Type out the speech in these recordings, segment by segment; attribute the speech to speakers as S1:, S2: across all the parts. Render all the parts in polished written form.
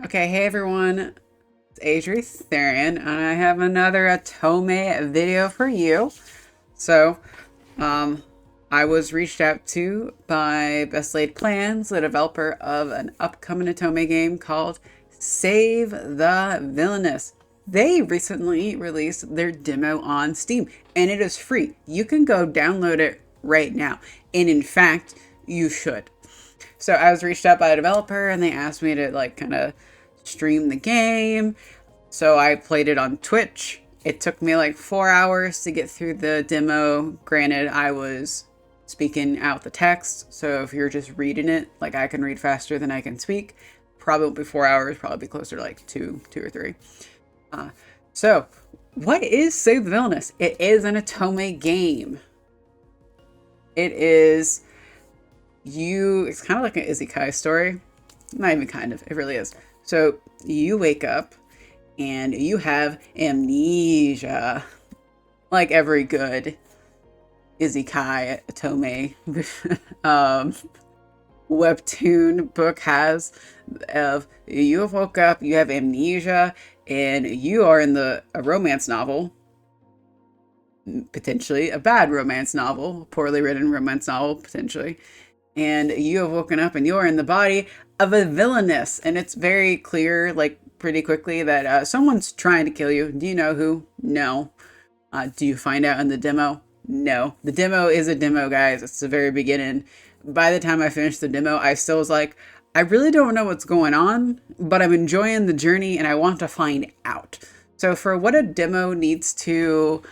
S1: Okay, hey everyone, it's Adri and I have another Otome video for you. So, um, I was reached out to by Best Laid Plans, the developer of an upcoming Otome game called Save the Villainess. They recently released their demo on Steam, and it is free. You can go download it right now, and in fact, you should. So I was reached out by a developer and they asked me to like kind of stream the game. So I played it on Twitch. It took me like 4 hours to get through the demo. Granted, I was speaking out the text. So if you're just reading it, like I can read faster than I can speak. Probably won't be 4 hours, probably be closer to like two or three. So what is Save the Villainess? It is an Otome game. It is it's kind of like an isekai story. Not even kind of, it really is. So you wake up and you have amnesia, like every good isekai Otome webtoon book has. Of you have woke up, you have amnesia, and you are in a romance novel, potentially a bad romance novel, poorly written romance novel, potentially. And you have woken up and you're in the body of a villainess. And it's very clear, like pretty quickly, that someone's trying to kill you. Do you know who? No. Do you find out in the demo? No. The demo is a demo, guys. It's the very beginning. By the time I finished the demo, I still was like, I really don't know what's going on, but I'm enjoying the journey and I want to find out. So for what a demo needs to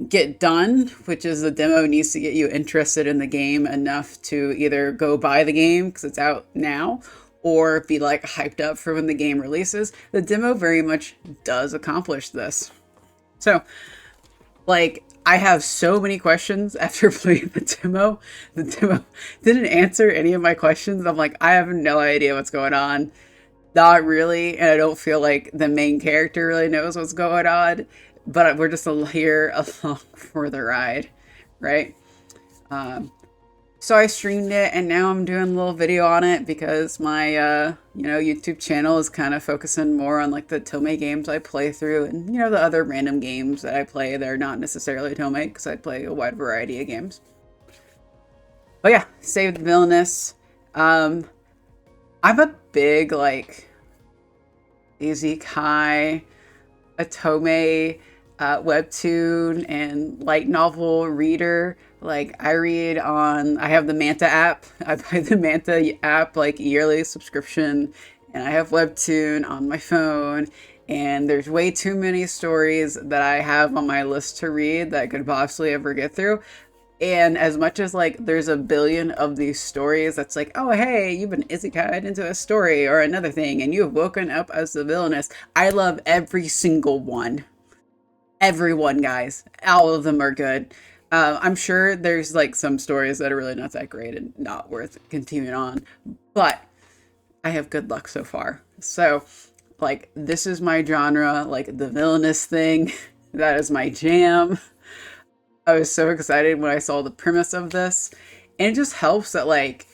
S1: get done, which is the demo needs to get you interested in the game enough to either go buy the game because it's out now or be like hyped up for when the game releases, the demo very much does accomplish this. So like I have so many questions after playing the demo. The demo didn't answer any of my questions. I'm like, I have no idea what's going on. Not really, and I don't feel like the main character really knows what's going on, but we're just here along for the ride, right? So I streamed it, and now I'm doing a little video on it because my YouTube channel is kind of focusing more on like the Otome games I play through, and the other random games that I play that are not necessarily Otome because I play a wide variety of games. But yeah, Save the Villainess. I'm a big like isekai, Otome, webtoon and light novel reader. Like I have the Manta app. I buy the Manta app like yearly subscription, and I have webtoon on my phone, and there's way too many stories that I have on my list to read that I could possibly ever get through. And as much as like there's a billion of these stories that's like, oh hey, you've been isekai'd into a story or another thing and you have woken up as the villainess, I love every single one. Everyone, guys. All of them are good. I'm sure there's like some stories that are really not that great and not worth continuing on, but I have good luck so far. So like this is my genre, like the villainous thing. That is my jam. I was so excited when I saw the premise of this, and it just helps that like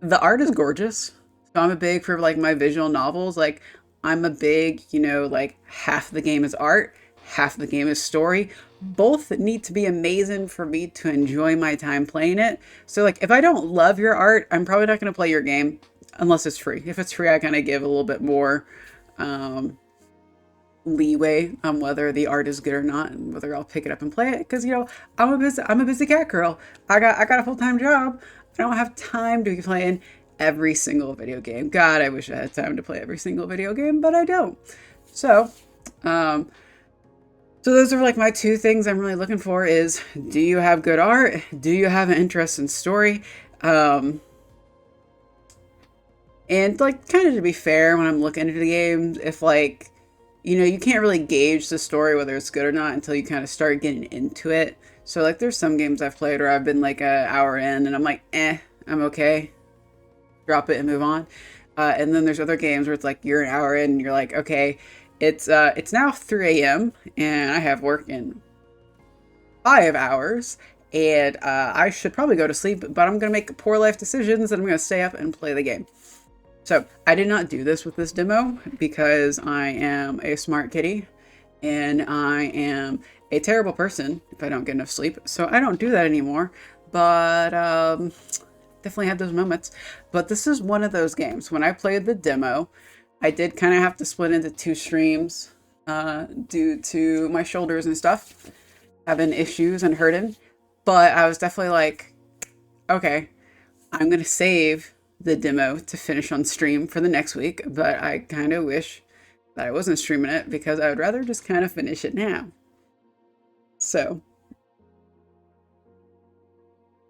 S1: the art is gorgeous. So I'm a big for like my visual novels. Like I'm a big, like half the game is art, half the game is story. Both need to be amazing for me to enjoy my time playing it. So like if I don't love your art, I'm probably not going to play your game unless it's free. If it's free, I kind of give a little bit more leeway on whether the art is good or not and whether I'll pick it up and play it, because I'm a busy cat girl. I got a full-time job. I don't have time to be playing every single video game. God, I wish I had time to play every single video game, but I don't. So those are like my two things I'm really looking for is, do you have good art? Do you have an interest in story? And like kind of to be fair, when I'm looking into the game, if like you can't really gauge the story, whether it's good or not, until you kind of start getting into it. So like there's some games I've played where I've been like an hour in and I'm like, I'm okay. Drop it and move on. And then there's other games where it's like you're an hour in and you're like, okay, it's now 3 a.m. and I have work in 5 hours and I should probably go to sleep, but I'm going to make poor life decisions and I'm going to stay up and play the game. So I did not do this with this demo because I am a smart kitty and I am a terrible person if I don't get enough sleep. So I don't do that anymore, but definitely had those moments. But this is one of those games. When I played the demo, I did kind of have to split into 2 streams due to my shoulders and stuff having issues and hurting. But I was definitely like, okay, I'm going to save the demo to finish on stream for the next week. But I kind of wish that I wasn't streaming it because I would rather just kind of finish it now. So,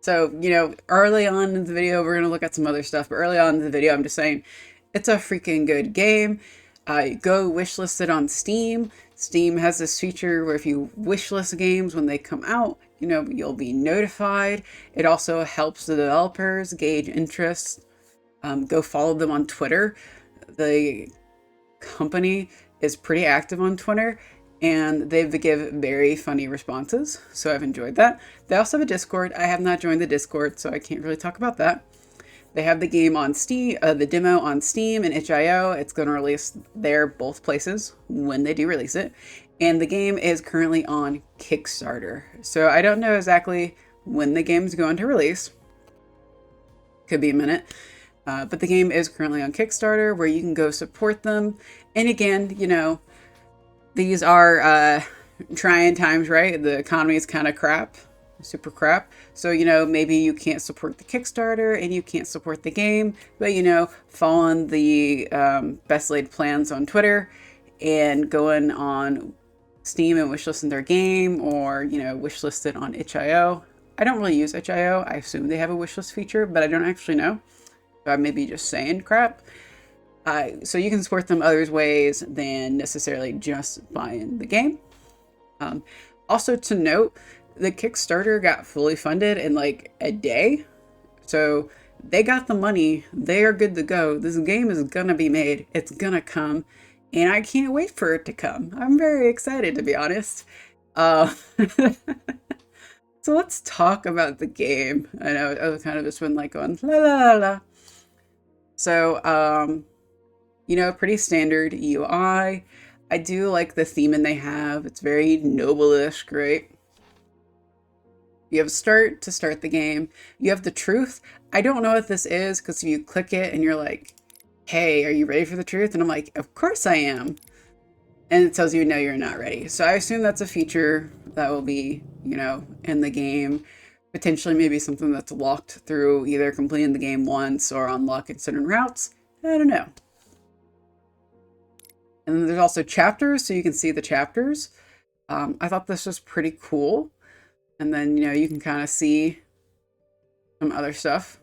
S1: you know, early on in the video, we're going to look at some other stuff. But early on in the video, I'm just saying, it's a freaking good game. Go wishlist it on Steam. Steam has this feature where if you wishlist games when they come out, you know, you'll be notified. It also helps the developers gauge interest. Go follow them on Twitter. The company is pretty active on Twitter and they give very funny responses. So I've enjoyed that. They also have a Discord. I have not joined the Discord, so I can't really talk about that. They have the game on Steam, the demo on Steam and itch.io. It's going to release there, both places, when they do release it. And the game is currently on Kickstarter. So I don't know exactly when the game's going to release. Could be a minute. But the game is currently on Kickstarter where you can go support them. And again, you know, these are trying times, right? The economy is kind of crap. Super crap. So, you know, maybe you can't support the Kickstarter and you can't support the game, but, you know, following the best laid plans on Twitter and going on Steam and wishlisting their game, or, you know, wishlist it on itch.io. I don't really use itch.io. I assume they have a wishlist feature, but I don't actually know. So I may be just saying crap. So you can support them other ways than necessarily just buying the game. Also to note, the Kickstarter got fully funded in like a day. So they got the money. They are good to go. This game is going to be made. It's going to come. And I can't wait for it to come. I'm very excited, to be honest. So let's talk about the game. I know I was kind of just been like going la la la la. So, you know, pretty standard UI. I do like the theming they have. It's very noble-ish, right? You have start to start the game. You have the truth. I don't know what this is because if you click it and you're like, hey, are you ready for the truth? And I'm like, of course I am. And it tells you, no, you're not ready. So I assume that's a feature that will be, you know, in the game. Potentially maybe something that's locked through either completing the game once or unlocking certain routes. I don't know. And then there's also chapters, so you can see the chapters. I thought this was pretty cool. And then, you know, you can kind of see some other stuff.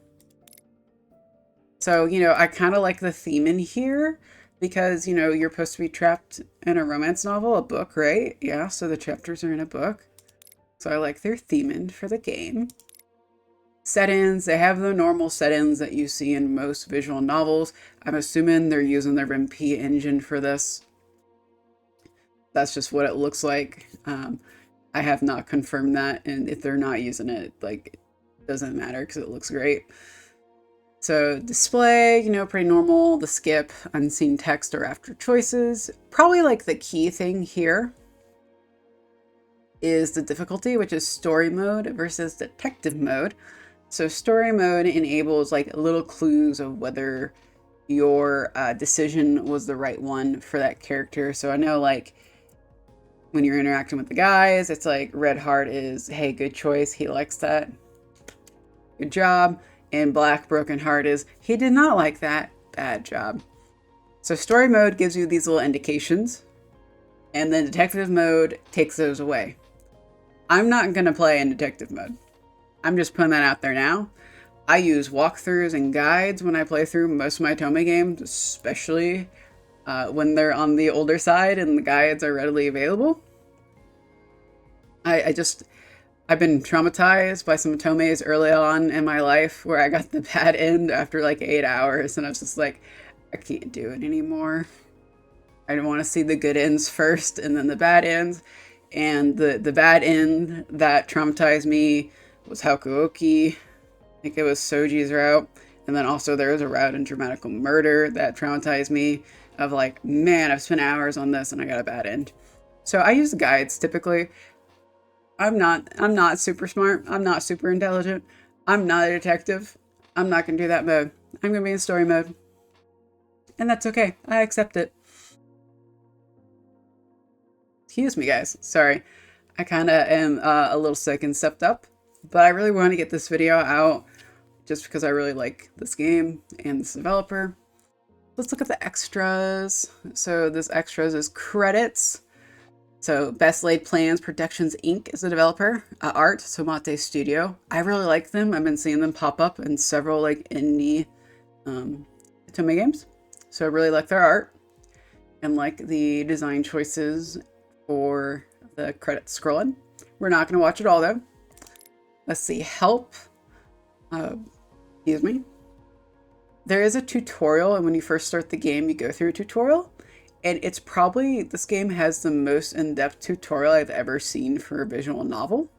S1: So, you know, I kind of like the theme in here because, you know, you're supposed to be trapped in a romance novel, a book, right? Yeah, so the chapters are in a book. So I like their theming for the game. Settings, they have the normal settings that you see in most visual novels. I'm assuming they're using their MP engine for this. That's just what it looks like. I have not confirmed that, and if they're not using it, like, it doesn't matter because it looks great. So display, you know, pretty normal. The skip, unseen text or after choices. Probably like the key thing here is the difficulty, which is story mode versus detective mode. So story mode enables like little clues of whether your decision was the right one for that character. So I know like when you're interacting with the guys, it's like red heart is, hey, good choice. He likes that. Good job. And black broken heart is, he did not like that. Bad job. So story mode gives you these little indications. And then detective mode takes those away. I'm not going to play in detective mode. I'm just putting that out there now. I use walkthroughs and guides when I play through most of my Otome games, especially when they're on the older side and the guides are readily available. I've been traumatized by some Otomes early on in my life where I got the bad end after like 8 hours and I was just like, I can't do it anymore. I want to see the good ends first and then the bad ends. And the bad end that traumatized me was Hakuoki. I think it was Soji's route. And then also there was a route in Dramatical Murder that traumatized me of like, man, I've spent hours on this and I got a bad end. So I use guides typically. I'm not super smart. I'm not super intelligent. I'm not a detective. I'm not going to do that mode. I'm going to be in story mode. And that's okay. I accept it. Excuse me, guys. Sorry. I kind of am a little sick and stepped up. But I really want to get this video out just because I really like this game and this developer. Let's look at the extras. So this extras is credits. So Best Laid Plans Productions Inc. is the developer. Art, Tomate Studio. I really like them. I've been seeing them pop up in several like indie Otome games. So I really like their art and like the design choices for the credits scrolling. We're not going to watch it all though. Let's see. Help. Excuse me. There is a tutorial, and when you first start the game, you go through a tutorial. And it's probably, this game has the most in-depth tutorial I've ever seen for a visual novel.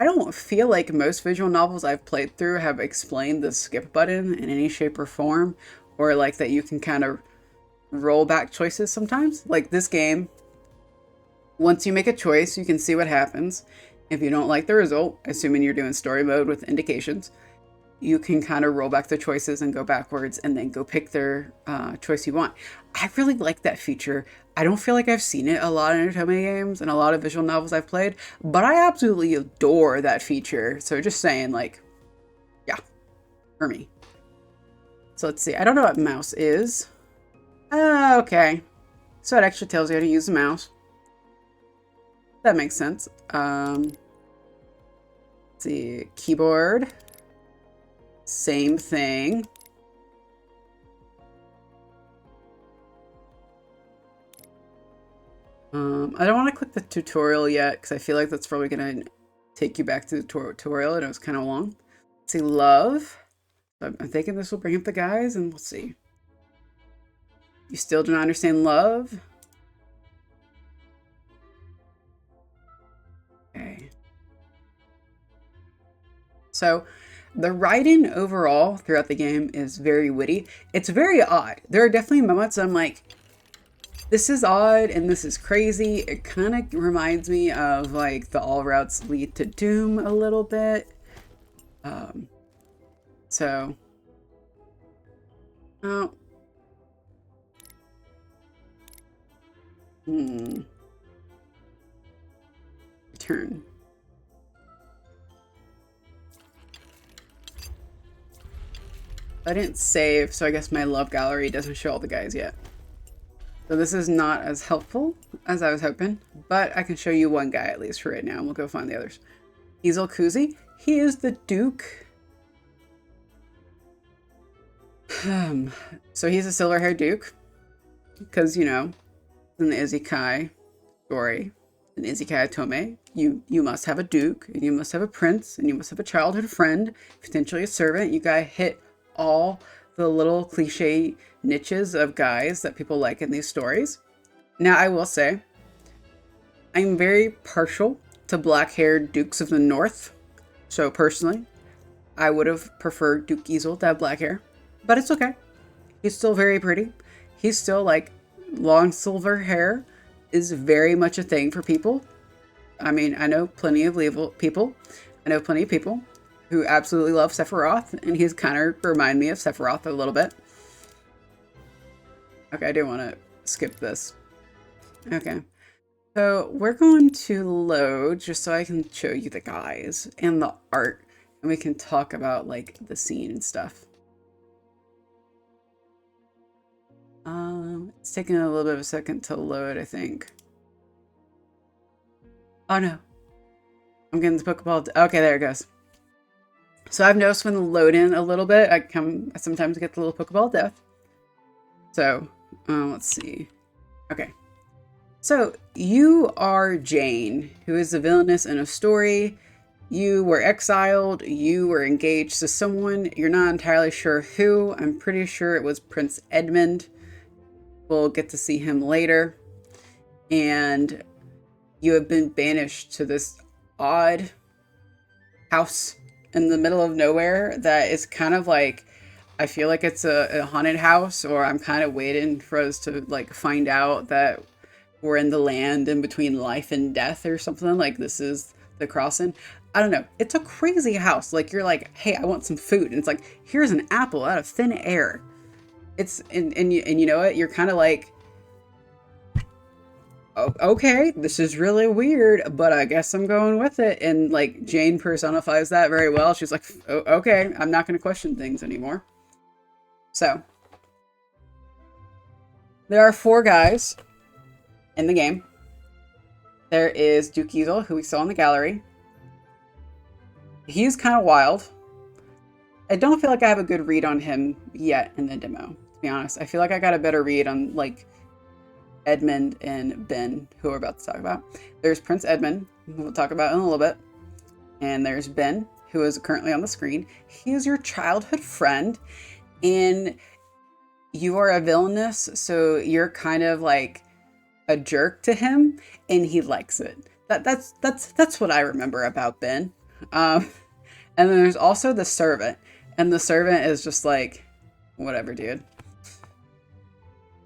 S1: I don't feel like most visual novels I've played through have explained the skip button in any shape or form, or like that you can kind of roll back choices sometimes. Like this game, once you make a choice, you can see what happens. If you don't like the result, assuming you're doing story mode with indications, you can kind of roll back the choices and go backwards and then go pick their choice you want. I really like that feature. I don't feel like I've seen it a lot in Otome games and a lot of visual novels I've played, but I absolutely adore that feature. So just saying, like, yeah, for me. So let's see. I don't know what mouse is. Okay. So it actually tells you how to use the mouse. That makes sense. Let's see. Keyboard. Same thing. I don't want to click the tutorial yet because I feel like that's probably going to take you back to the tutorial and it was kind of long. Let's see, love. I'm thinking this will bring up the guys and we'll see. You still do not understand love? Okay. So the writing overall throughout the game is very witty. It's very odd. There are definitely moments I'm like, this is odd and this is crazy. It kind of reminds me of like the All Routes Lead to Doom a little bit. So, oh, turn. I didn't save, so I guess my love gallery doesn't show all the guys yet. So this is not as helpful as I was hoping, but I can show you one guy at least for right now, and we'll go find the others. Izel Kudzey, he is the Duke. So he's a silver-haired Duke, because, you know, in the isekai story, in isekai Otome, you must have a Duke, and you must have a prince, and you must have a childhood friend, potentially a servant. You gotta hit all the little cliche niches of guys that people like in these stories. Now, I will say, I'm very partial to black-haired Dukes of the North. So personally, I would have preferred Duke Izel to have black hair, but it's okay. He's still very pretty. He's still like long silver hair is very much a thing for people. I mean, I know plenty of people. I know plenty of people who absolutely love Sephiroth, and he's kind of remind me of Sephiroth a little bit. Okay, I do want to skip this. Okay, so we're going to load just so I can show you the guys and the art, and we can talk about like the scene and stuff. It's taking a little bit of a second to load, I think. Oh no, I'm getting the Pokeball. Okay, there it goes. So I've noticed when the load in a little bit, I sometimes get the little Pokeball of death. So let's see. Okay. So you are Jane, who is the villainess in a story. You were exiled. You were engaged to someone. You're not entirely sure who. I'm pretty sure it was Prince Edmund. We'll get to see him later. And you have been banished to this odd house in the middle of nowhere that is kind of like, I feel like it's a haunted house, or I'm kind of waiting for us to like find out that we're in the land in between life and death or something. Like this is the crossing. I don't know. It's a crazy house. Like you're like, hey, I want some food. And it's like, here's an apple out of thin air. It's, and you know what? You're kind of like, oh, okay, this is really weird, but I guess I'm going with it. And like Jane personifies that very well. She's like, oh, okay, I'm not going to question things anymore. So there are 4 guys in the game. There is Duke Izel, who we saw in the gallery. He's kind of wild. I don't feel like I have a good read on him yet in the demo, to be honest. I feel like I got a better read on like Edmund and Ben, who we're about to talk about. There's Prince Edmund, who we'll talk about in a little bit. And there's Ben, who is currently on the screen. He is your childhood friend, and you are a villainess, so you're kind of like a jerk to him, and he likes it. That's what I remember about Ben. And then there's also the servant, and the servant is just like, whatever, dude.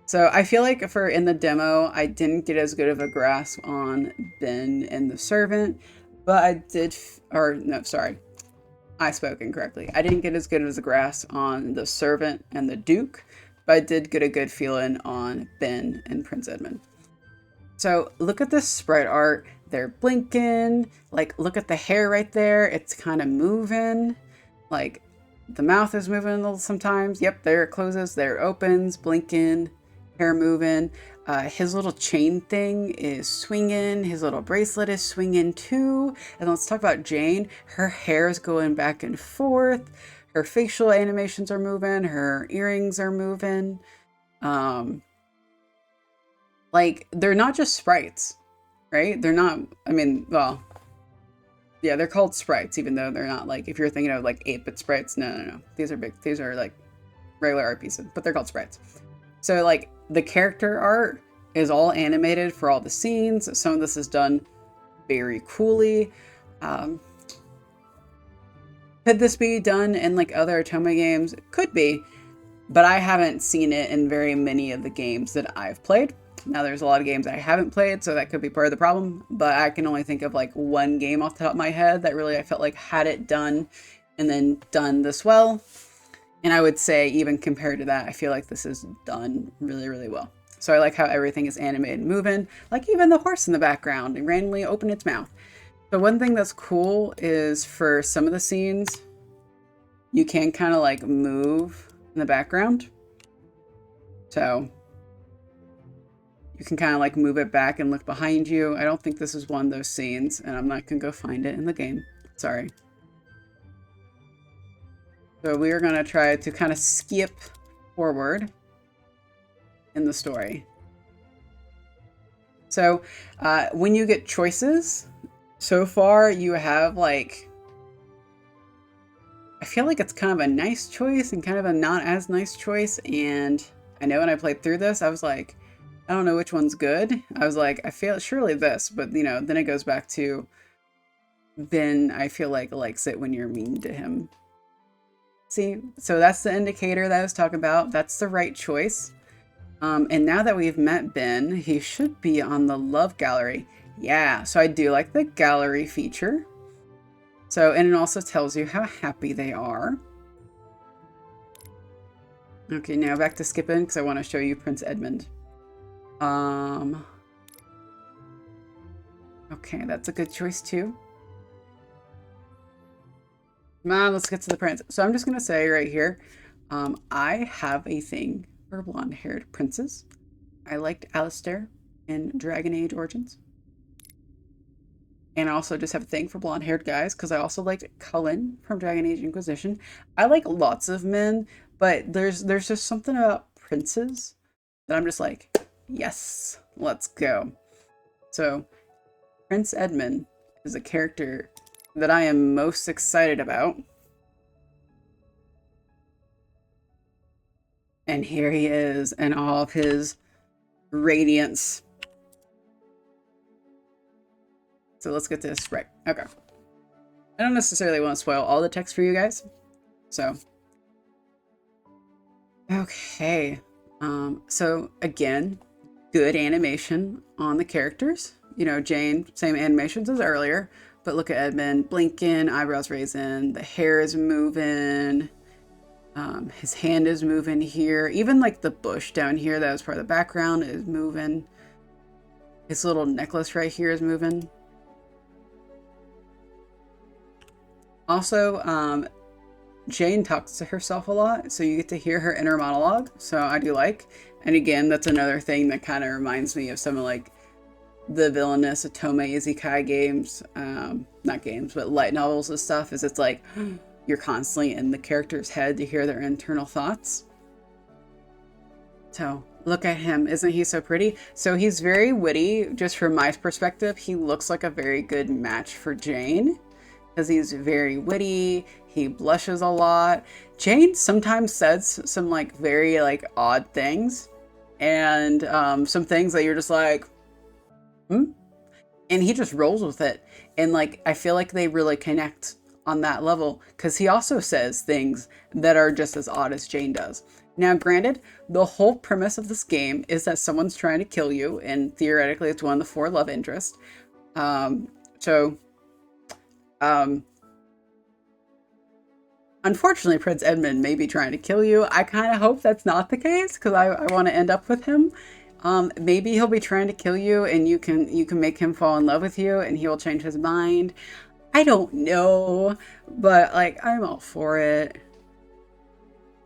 S1: So I feel like for in the demo, I didn't get as good of a grasp on Ben and the servant, but I did, or no, sorry, I spoke incorrectly. I didn't get as good as a grasp on the servant and the Duke, but I did get a good feeling on Ben and Prince Edmund. So look at this sprite art. They're blinking. Like, look at the hair right there. It's kind of moving. Like, the mouth is moving a little sometimes. Yep, there it closes. There it opens, blinking, hair moving. His little chain thing is swinging. His little bracelet is swinging too. And let's talk about Jane. Her hair is going back and forth. Her facial animations are moving. Her earrings are moving. Like, they're not just sprites, right? They're not, I mean, well, yeah, they're called sprites, even though they're not like, if you're thinking of like 8-bit sprites, no. These are big, these are like regular art pieces, but they're called sprites. So like the character art is all animated for all the scenes. Some of this is done very coolly. Could this be done in like other Otome games? Could be, but I haven't seen it in very many of the games that I've played. Now there's a lot of games I haven't played, so that could be part of the problem, but I can only think of like one game off the top of my head that really I felt like had it done and then done this well. And I would say even compared to that, I feel like this is done really, really well. So I like how everything is animated and moving, like even the horse in the background and randomly open its mouth. So one thing that's cool is for some of the scenes, you can kind of like move in the background. So you can kind of like move it back and look behind you. I don't think this is one of those scenes, and I'm not going to go find it in the game. Sorry. So we are going to try to kind of skip forward in the story. So when you get choices, so far you have like, I feel like it's kind of a nice choice and kind of a not as nice choice. And I know when I played through this, I was like, I don't know which one's good. I was like, I feel surely this, but you know, then it goes back to Ben, I feel like likes it when you're mean to him. See, so that's the indicator that I was talking about. That's the right choice. And now that we've met Ben, he should be on the love gallery. Yeah, so I do like the gallery feature. So, and it also tells you how happy they are. Okay, now back to skipping because I want to show you Prince Edmund. Okay, that's a good choice too. Come on, let's get to the prince. So I'm just gonna say right here, I have a thing for blonde-haired princes. I liked Alistair in Dragon Age Origins. And I also just have a thing for blonde-haired guys because I also liked Cullen from Dragon Age Inquisition. I like lots of men, but there's just something about princes that I'm just like, yes, let's go. So Prince Edmund is a character that I am most excited about. And here he is in all of his radiance. So let's get to his sprite. Okay. I don't necessarily want to spoil all the text for you guys. So, okay. So again, good animation on the characters. You know, Jane, same animations as earlier, but look at Edmund, blinking, eyebrows raising, the hair is moving, his hand is moving here. Even like the bush down here that was part of the background is moving. His little necklace right here is moving. Also, Jane talks to herself a lot, so you get to hear her inner monologue, so I do like. And again, that's another thing that kind of reminds me of some of like the villainous Otome isekai games, not games, but light novels and stuff, is it's like you're constantly in the character's head to hear their internal thoughts. So look at him, isn't he so pretty? So he's very witty. Just from my perspective, he looks like a very good match for Jane, because he's very witty, he blushes a lot. Jane sometimes says some like very like odd things, and some things that you're just like, and he just rolls with it. And like, I feel like they really connect on that level, because he also says things that are just as odd as Jane does. Now, granted, the whole premise of this game is that someone's trying to kill you, and theoretically it's one of the 4 love interests. Unfortunately, Prince Edmund may be trying to kill you. I kind of hope that's not the case, because I want to end up with him. Maybe he'll be trying to kill you, and you can make him fall in love with you, and he will change his mind. I don't know, but like, I'm all for it.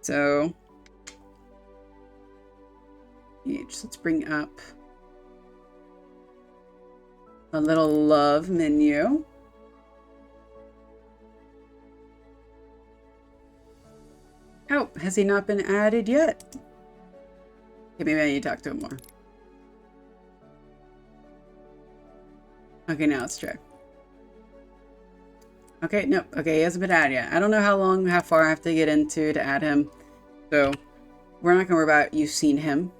S1: So, let's bring up a little love menu. Oh, has he not been added yet? Okay, maybe I need to talk to him more. Okay, now let's check. Okay, nope. Okay, he hasn't been added yet. I don't know how far I have to get into to add him. So, we're not gonna worry about you've seen him.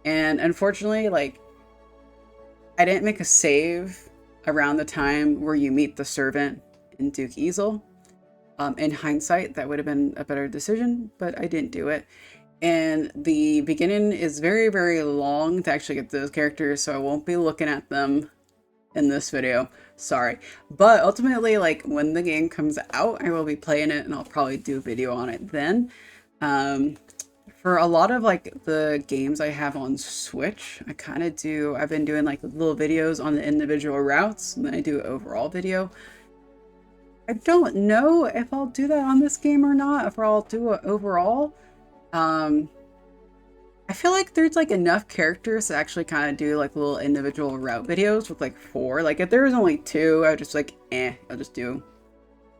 S1: And unfortunately, like, I didn't make a save around the time where you meet the servant in Duke Izel. In hindsight, that would have been a better decision, but I didn't do it. And the beginning is very, very long to actually get those characters, so I won't be looking at them in this video. Sorry. But ultimately, like, when the game comes out, I will be playing it, and I'll probably do a video on it then. For a lot of, like, the games I have on Switch, I've been doing, like, little videos on the individual routes, and then I do an overall video. I don't know if I'll do that on this game or not, if I'll do it overall. I feel like there's like enough characters to actually kind of do like little individual route videos with like 4. Like if there was only 2, I would just like, I'll just do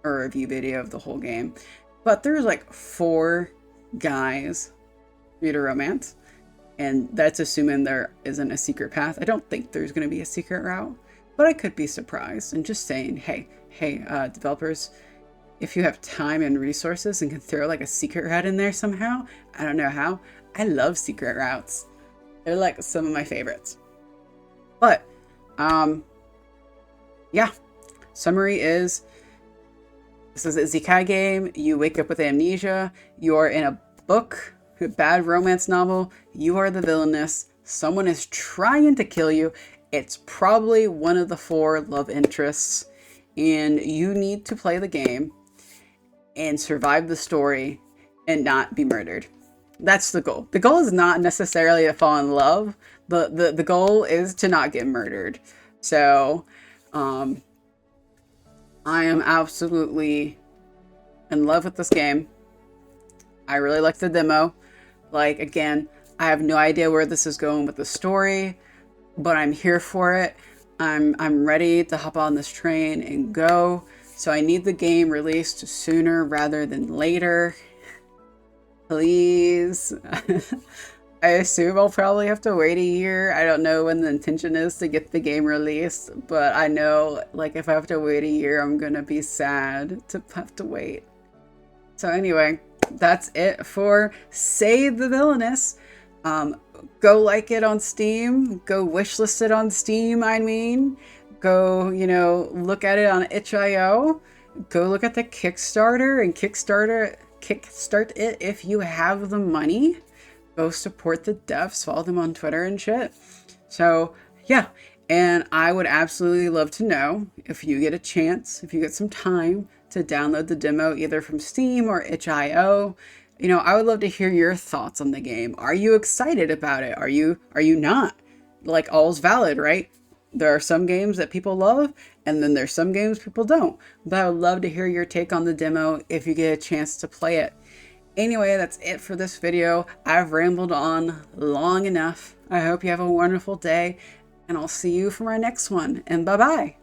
S1: a review video of the whole game. But there's like 4 guys for you to romance. And that's assuming there isn't a secret path. I don't think there's going to be a secret route, but I could be surprised. And just saying, hey, developers, if you have time and resources and can throw like a secret route in there somehow, I don't know how. I love secret routes. They're like some of my favorites. But, yeah. Summary is, this is a isekai game. You wake up with amnesia. You are in a book, a bad romance novel. You are the villainess. Someone is trying to kill you. It's probably one of the 4 love interests. And you need to play the game and survive the story and not be murdered. That's the goal. The goal is not necessarily to fall in love, but the goal is to not get murdered. So, I am absolutely in love with this game. I really like the demo. Like, again, I have no idea where this is going with the story, but I'm here for it. I'm ready to hop on this train and go. So I need the game released sooner rather than later. Please. I assume I'll probably have to wait a year. I don't know when the intention is to get the game released, but I know, like, if I have to wait a year, I'm gonna be sad to have to wait. So anyway, that's it for Save the Villainess. Go like it on Steam. Go wishlist it on Steam, I mean. go, you know, look at it on itch.io. Go look at the Kickstarter and kickstart it if you have the money. Go support the devs, follow them on Twitter and shit. So yeah, and I would absolutely love to know if you get a chance, if you get some time to download the demo either from Steam or itch.io. You know, I would love to hear your thoughts on the game. Are you excited about it? Are you not? Like, all's valid, right? There are some games that people love, and then there's some games people don't. But I would love to hear your take on the demo if you get a chance to play it. Anyway, that's it for this video. I've rambled on long enough. I hope you have a wonderful day, and I'll see you for my next one. And bye-bye.